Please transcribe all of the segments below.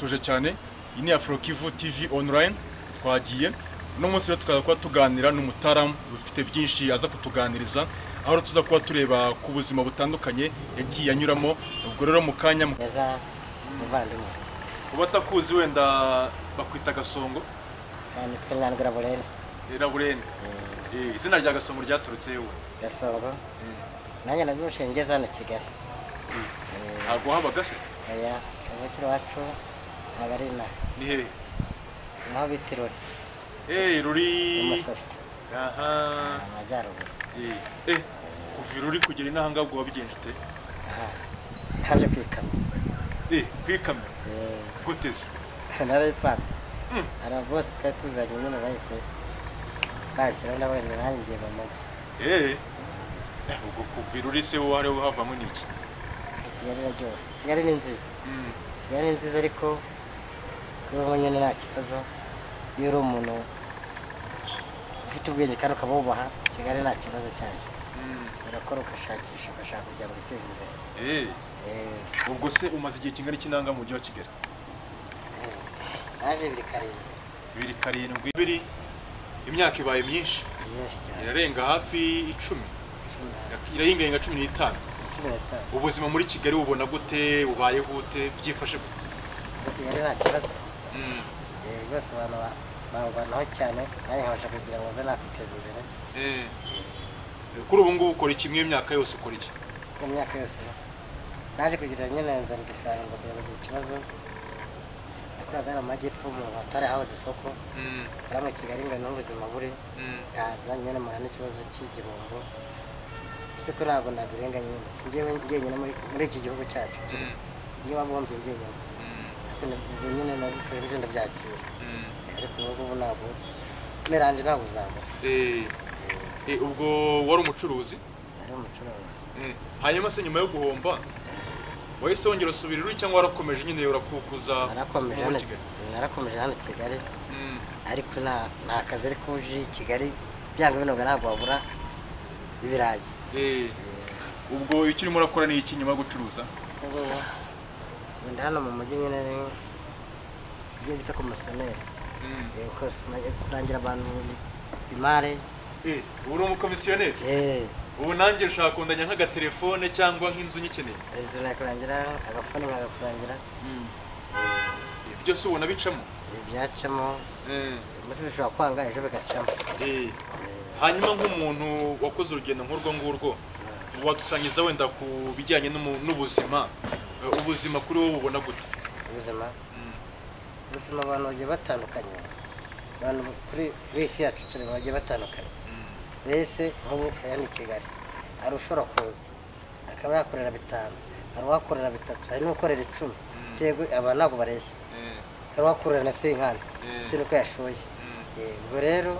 Suje cyane ini Afro Kivu TV online twagiye no munsi rero tukaza kuba tuganira n'umutaramu ufite byinshi aza kutuganiriza aho tuza kuba tureba ku buzima butandukanye yagiye anyuramo ubwo rero mu kanya neza muvandimwe ubatakuzi wenda bakwita Gasongo nitwe Nyandwi Burene Burene izina rya Gasongo ryaturutse yewe Gasongo nanjye nabyushenge zana Kigali ntabwo habaga se aya abakiri wacu nagarina ni hehe naho bitirori ruri umusasi aha amajyaruguru kuva ruri kugera inahanga bwo wabigenje ute haje kwikama kwikama guteze narayipanze ara boss twari tuzanye nyine bahise bakira ndabona nanjye mu mujyi ubwo kuva ruri se wari havamo niki Kigali rajyo Kigali ni nziza Kigali ni nziza ariko ubu nyine nta kibazo iyo uri umuntu ufite ubwenge kandi ukabubaha Kigali nta kibazo cyayo urakora ukashakisha ugashaka kujya mu biteza imbere ubwo se umaze igihe kingana cy'indanga mu mujyi wa Kigali naje 2 imyaka ibaye myinshi cyane irarenga hafi 10 irarenga 15 ubuzima muri Kigali ubona gute ubaye gute byifashe gute Kigali nta kibazo rwose abantu bangwanaho cyane nanjye nkabasha kugira ngo nakwiteza imbere kuri ubu ngubu ukora iki imyaka yose ukora iki mu myaka yose naje kugira nyine nzana igifaransa kugira ngo ikibazo nakoraga mu majyepfo mu hatari hahoze isoko karamwe Kigali ngo n'ubuzima buri ngaza nyine mara n'ikibazo cy'igihombo siko ntabwo nabirenga nyine singewe ngenyine muri iki gihugu cyacu singewe abombye ngenyine ubwo nyine nabifashe byo ndabyakira ariko ubu ntabwo meranje ntabwo uzaba ubwo wari umucuruzi hanyuma se nyuma yo guhomba wahise wongera usubira uri cyangwa warakomeje nyine urakukuza muri Kigali narakomeje hano Kigali ariko nta kazi ariko uje Kigali byanga binoga ntabwo wabura ibirayi ubwo icyo urimo urakora ni iki nyuma yo gucuruza wenda hano mu mujyi nyine ibyo bita komisiyoneri kurangira abantu imare uri umukomisiyoneri ubu nanjye ushaka kundanya nk'agatelefone cyangwa nk'inzu nyikeneye inzu nakurangira agafone nkagakurangira byose ubona bicamo byacamo mbese bishobora kwanga ejo bigacamo hanyuma nk'umuntu wakoze urugendo nk'urwo ngurwo wadusangiza wenda ku bijyanye n'ubuzima ubuzima kuri wowe ubona gute ubuzima abantu bagiye batandukanye abantu kuri wese yacu turi bagiye batandukanye wese nk'ubu yani Kigali ari ushobora kuza akaba yakorera 5 ari wakorera 3 ari n'ukorera 10 tego aba ntabwo bareshya ari wakorera na 5 turi ko yashoye ubwo rero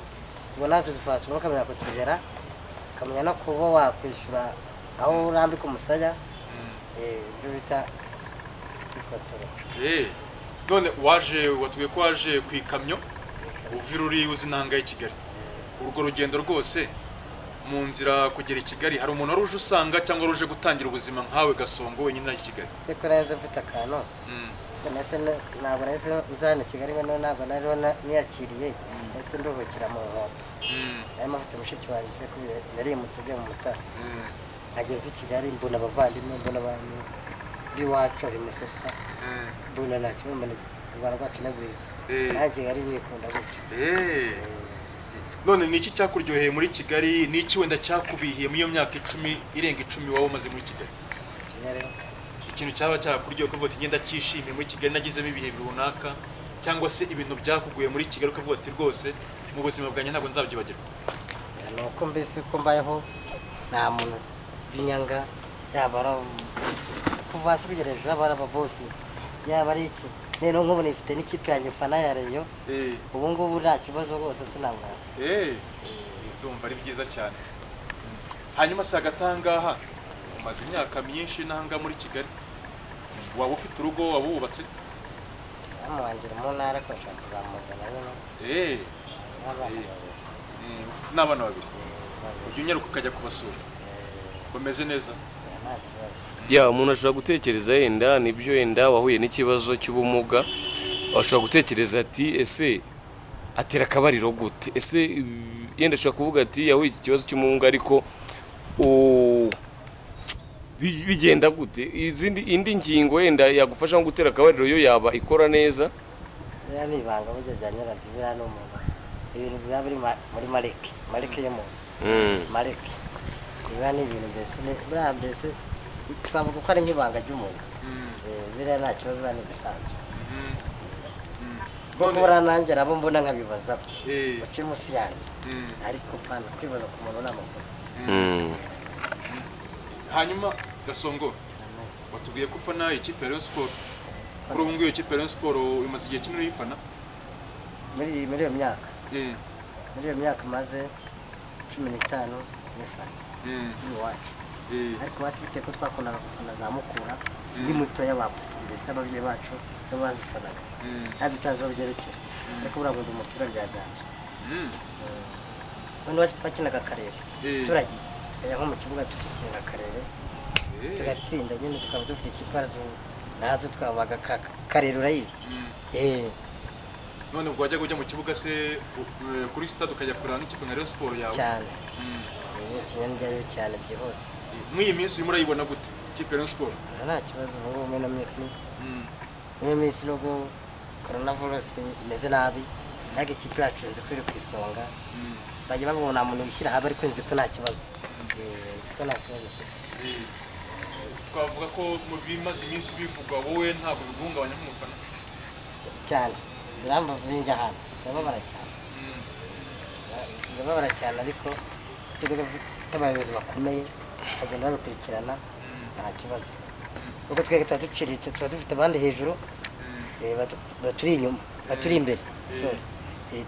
ubona tudufata mukamenya ko tugera kamenya no kuba wakwishyura aho urambika umusaya ibyo bita ikotoro none waje watubwiye ko waje ku ikamyo uvira uri uzinanga i Kigali urwo rugendo rwose mu nzira kugera i Kigali hari umuntu aruje usanga cyangwa aruje gutangira ubuzima nkawe Gasongo wenyine i Kigali cyo neza mfite akantu nese ntabwo nese nzana Kigali ngo ntabwo nari niyakiriye nese nduhukira mu nkoto ayo mavuta mushiki wanjye se ko yari mutege mu mutara ageze i Kigali mbona abavandimwe mbona abantu biwacu ari musesa mbona nta kimwe Rwanda rwacu nagwiza nta Kigali nikunda gutyo none niki cyakuryoheye muri Kigali niki wenda cyakubihiye mu iyo myaka 10 irenga 10 wawe umaze muri Kigali ikintu cyaba cyakuryoheye kuvuga ati ngenda cyishimiye muri Kigali nagizemo ibihe runaka cyangwa se ibintu byakuguye muri Kigali ukavuga ati rwose mu buzima bwanjye ntabwo nzabyibagirwa nuko mbese ko mbayeho nta muntu binyanga yaba kuva hasi kugera hejuru abara ababosi yaba ari iki rero nk'ubu nifite n'ikipe yanjye fana ya Rayon ubu ngubu nta kibazo rwose sinabura ndumva ari byiza cyane hanyuma se agatangaha umaze imyaka myinshi nanga muri Kigali waba ufite urugo waba wubatse amuwangira mu ntara ko ashaka kuzamuzana nyine n'abana babiri ujya unyaruka ukajya kubasura bameze neza nta kibazo. ya umuntu ashobora gutekereza yenda nibyo yenda wahuye n'ikibazo cy'ubumuga ashobora gutekereza ati ese atera akabariro gute ese yenda ashobora kuvuga ati yahuye iki kibazo cy'ubumuga ariko bigenda gute indi ngingo yenda yagufasha nko gutera akabariro yo yaba ikora neza biriya ni ibanga burya rya nyirabyo biriya ni umuntu ibintu biba biri muri marike y'umuntu marike biriya ni ibintu mbese buriya mbese twavuga ko ari nk'ibanga ry'umuntu biriya nta kibazo biba n'ibisanzwe kuko buriya nanjye abo mbona nkabibazaho uciye munsi yanjye ariko pana kwibaza ku muntu ni amakosa. hanyuma Gasongo watubwiye ko ufana ikipe ya Rayon Sport kuri ubu ngubu iyo kipe ya Rayon Sport imaze igihe kinini uyifana muri iyo myaka muri iyo myaka maze 15 nifana iwacu ariko iwacu bitewe ko twakundaga gufana za Mukura ndi mutoya mbese ababyeyi bacu bo bazifanaga ntabwo tutazi aho byerekera ariko buriya ngo umupira byaganje ubundi bakinaga akarere turagiye tukajya nko mu kibuga tukikinira akarere tugatsinda nyine tukaba dufite ikipe nazo twabaga karere urayizi none ubwo wajya kujya mu kibuga se kuri stade ukajya kuranga ikipe nka Rayon Sport yawe cyane ikinyanjyayo cyane byihuse mw'iyi minsi urimo urayibona gute ikipe ya Rayon Sport nta kibazo ubu muri ino minsi nubwo coronavirus imeze nabi ariko ikipe yacu nzi ko iri ku isonga bajya bavuga nta muntu wishyira haba ariko nzi ko nta kibazo twavuga ko mu bimaze iminsi bivugwa wowe ntabwo biguhungabanya nk'umufana cyane biramba binjya ahantu birababara cyane ariko dufite abayobozi bakomeye bagenda babikurikirana nta kibazo kuko twebwe tuba duciriritse tuba dufite abandi hejuru baturi inyuma baturi imbere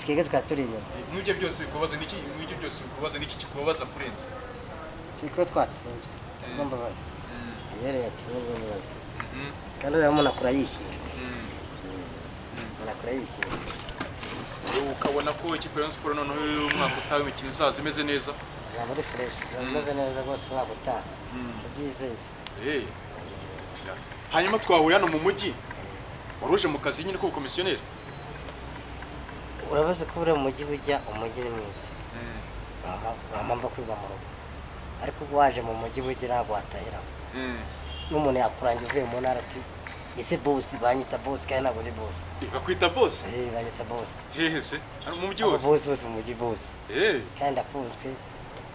twebwe tukaba turi inyuma. N'ibyo byose bikubaza n'iki kikubabaza kurenza ko twatsinzwe mbabaza yere yatsinzwe n'ububazo kandi umuntu akura yishyira ukabona ko ikipe ya Rayon Sport noneho umwaka utaha imikino izaza imeze neza muri fresh imeze neza rwose umwaka utaha tubyizeye. hanyuma twahuye hano mu mujyi waruje mu kazi nyine ko komisiyoneri urabaze ko buriya mu mujyi bujya umujyi ni mwiza mpamvu kwiga mu rugo ariko waje mu mujyi bujya ntabwo watahiraho n'umuntu yakurangira uvuye mu ntara ati ese boss banyita boss kandi ntabwo ni boss bakwita boss banyita boss hehe se hano mu mujyi wose boss mu mujyi boss kandi ndakunzwe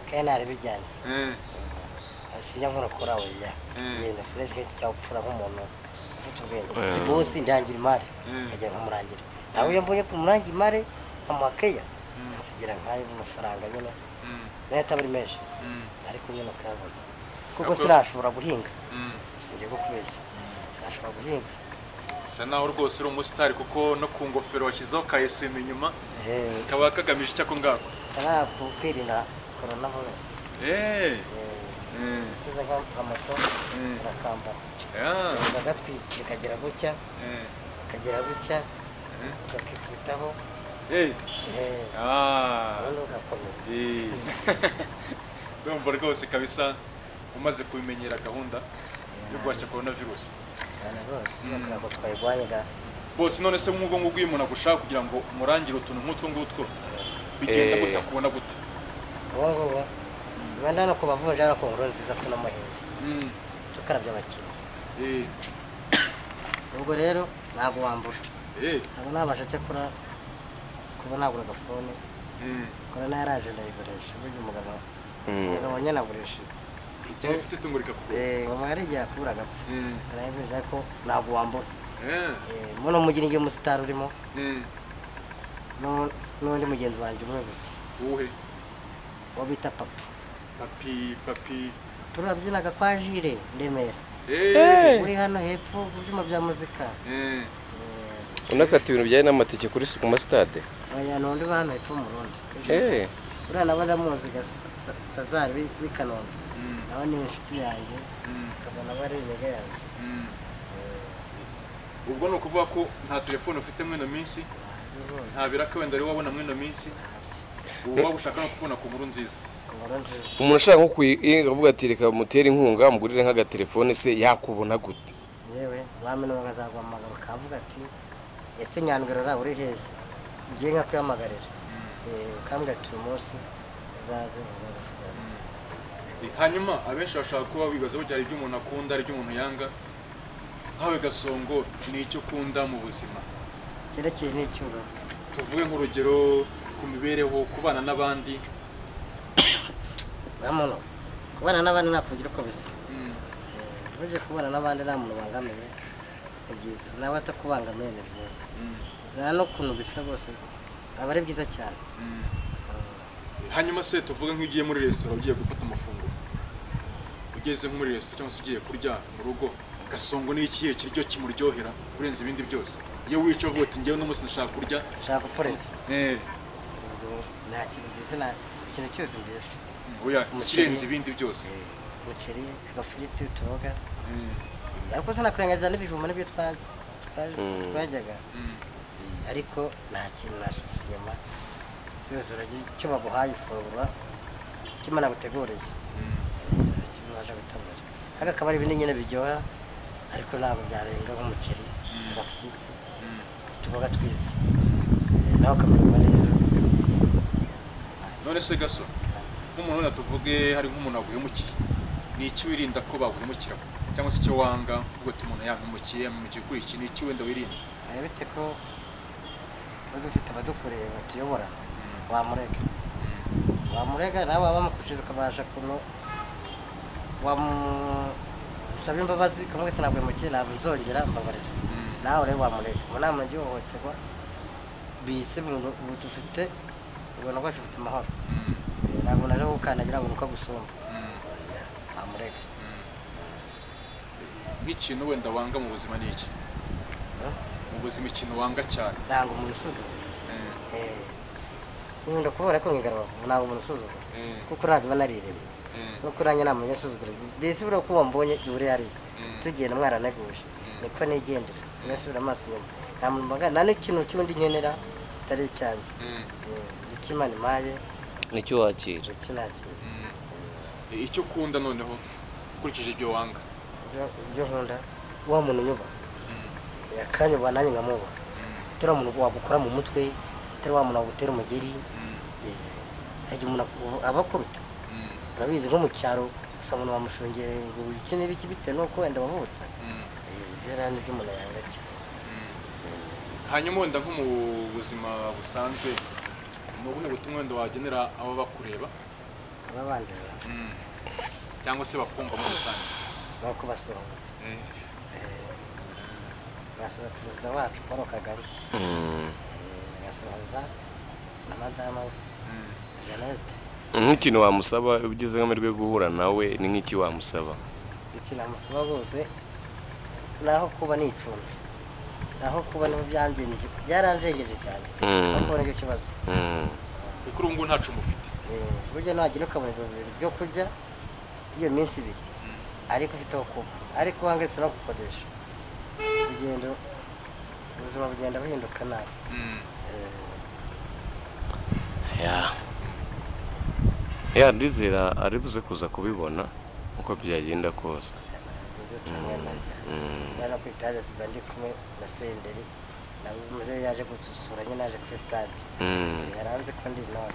kandi nari bijyanye sinjya nkorakora oya yenda fresh kandi cyapfura nk'umuntu ufite ubwenge boss ndangira imari ajya nkamurangira nawe iyo mbonye kumurangira imari amuhakeya asigira nkayo amafaranga nyine nahita buri menshi ariko nyine ukayabona kuko sinashobora guhinga sinjye kubeshya sinashobora guhinga bisa naho rwose uri umusitari kuko no ku ngofero washyizeho ka esuwime inyuma kaba kagamije icyako ngako ari kwirinda coronavirus tuza nk'amamoto urakambara agatwikira kagira gutya ukakikubitaho ubundi ugakomeza ndumva rwose kabisa umaze kubimenyera gahunda yo guhashya coronavirus cyane rwose ntabwo twayirwanyaga bose none se nk'ubwo ngubwo iyo umuntu agushaka kugira ngo umurangire utuntu nk'utwo ngutwo bigenda gutakubona gute ubu ngubu wenda no kubavunja no ku nkuru nziza ko n'amahirwe tukarabya abakinnyi ubwo rero ntabwo wambura ntabwo nabasha cyakora kuba nagura agafone korona yaraje ndayigurisha burya umugabo nyine agurisha cyane ufite tungurika kugura ngo mwari igihe akubura agapfa arayigurisha ariko ntabwo wambura muno mugira igihe umusitari urimo n'undi mugenzi wanjye umwe gusa uwuhe uwo bita papi turabyinaga kwa Jire Ndemera uri hano hepfo ku byuma bya muzika unakata ibintu bijyanye n'amatike kuri ku masitade oya n'undi hano hepfo mu Rundi uriya nabo ndamuzi Sazari w'i Kanombe nawe ni inshuti yanjye ukabona bari intege yanjye ubwo ni ukuvuga ko nta telefone ufite mwino minsi nta biraka wenda ari wabona mwino minsi ubu waba ushaka no kubona ku nkuru nziza inkuru nziza. umuntu ashaka nko kuvuga ati reka mutere inkunga mugurire nk'agatelefone se yakubona gute? yewe bamena bakazaguhamagara bakavuga ati ese Nyandwi rora uri hehe ngiye nka kwihamagarira ukambwira ati uyu munsi uzaze ugasura. hanyuma abenshi bashaka kuba bibaza burya hari ibyo umuntu akunda hari ibyo umuntu yanga. nkawe Gasongo ni icyo ukunda mu buzima cyerekeye n'icyuro tuvuge nk'urugero ku mibereho kubana n'abandi? bamuno kubana n'abandi nta kugira uko bisa. burya kubana n'abandi nta muntu bangamiye ni byiza, nawe atakubangamiye ni byiza. nta n'ukuntu bisa bose aba ari byiza cyane. hanyuma se tuvuge nk'iyo ugiye muri resitora ugiye gufata amafunguro, ugeze nko muri resitora cyangwa se ugiye kurya mu rugo, Gasongo ni ikihe kiryo kimuryohera kurenza ibindi byose? iyo wica uvuga ati njyewe n'umunsi ndashaka kurya nshaka guporeza nta kintu mbese nta kintu cyose mbese oya kirenze ibindi byose. umuceri, agafiriti, utuboga, ariko sinakurengagiza n'ibijumba n'ibyo twajyaga, ariko nta kintu nashusha inyuma byose uragira icyo baguhaye ifunguro kimana guteguriye kibasha gutamira. aka akaba ari ibindi nyine biryoha ariko ntabwo byarenga nk'umuceri, agafiriti, utuboga twiza nawe ukamererwa neza. none se Gaso nk'umuntu wenda tuvuge hari nk'umuntu waguhemukiye, ni iki wirinda ko baguhemukira cyangwa se icyo wanga uvuga ati umuntu yampemukiye kuri iki, ni iki wenda wirinda? bite ko dufite abadukoreye batuyobora wamurega nawe waba bamukurikije ukabasha kuntu wamusaba imbabazi ukamubwira ati naguhemukiye ntabwo nzongera mbabarira. nawe rero wamurega mu nama y'ihohoterwa bise ubu dufite ubona ko bafite amahoro. ntabwo naje gukandagira ngo nuko agusumba wamurega. nk'ikintu wenda wanga mu buzima ni iki? mu buzima ikintu wanga cyane? ntabwo umuntu usuzugura. nkunda kubera ko nkigarura ntabwo umuntu usuzugura kuko ntabwo iba nariremye nuko nanjye nta muntu usuzugura. mbese buriya ko wambonye uri hariya tugenda mwaraneguje niko nigendera sinasubira amaso inyuma. nta muntu mbagana nta n'ikintu cy'undi nkenera kitari icyanjye. igikimana impaye nicyo wakira, icyo nakira. icyo ukunda noneho ukurikije ibyo wanga? ibyo nkunda wa muntu unyubaha yakanyubaha nanjye nkamubaha. turiya muntu wagukora mu mutwe, turi wa muntu wagutera umugeri, hajya umuntu aba akuruta. urabizi nko mu cyaro gusa umuntu wamushungereye ngo iki n'ibiki bitewe n'uko wenda wavutse. ibyo rero nibyo umuntu yanga cyane. hanyuma wenda nko mu buzima busanzwe ni ubuhe butumwa wenda wagenera abo bakureba ababandera cyangwa se bakumva muri rusange? ni uko basuhuza basuhuza perezida wacu Paul Kagame, basuhuza na madamu Jeannette. nk'ikintu wamusaba ugize nk'amahirwe yo guhura nawe ni nk'iki wamusaba? ikintu namusaba rwose naho kuba ni icumbi, naho kuba niho byaranjengeje cyane no kubona icyo kibazo. kuri ubu ngubu nta cumbi ufite? burya nagenda ukabona ibintu bibiri byo kurya iyo minsi ibiri ariko ufite aho kuba, ariko wangetse no gukodesha ubuzima bugenda buhinduka nabi. ndizera ari buze kuza kubibona uko byagenda kose. bari ku itaje tuba ndi kumwe na Senderi nawe muze yaje gusura nyine naje kuri stade yaranze ko ndi intore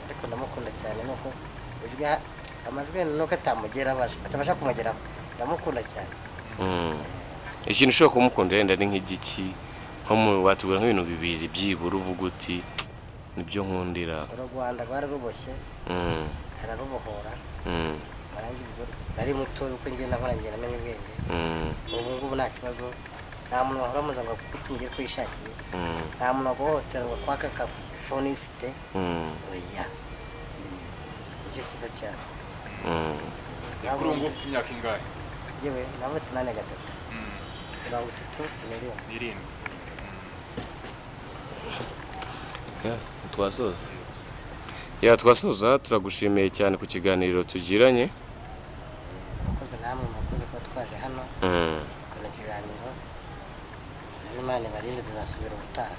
ariko ndamukunda cyane nuko amajwi nuko atabasha kumugeraho ndamukunda cyane. ikintu ushobora kumukunda yenda ni nk'igiki nko watubwira nk'ibintu bibiri byibura uvuga uti nibyo nkundira? u Rwanda rwararuboshye ararubohora nari muto uko ngenda nkora ngenda menya ubwenge. ubu ngubu nta kibazo, nta muntu wahora muza ngo akutungire ko yishakiye, nta muntu waguhohotera ngo akwaka akafone ifite. oya nicyo cyiza cyane. kuri ubu ngubu ufite imyaka ingahe? yewe navutse 83 37. twasoza twasoza. turagushimiye cyane ku kiganiro tugiranye. murakoze namwe murakoze kuba twaje hano kuna kiganiro. Imana ibarinde tuzasubira ubutaha.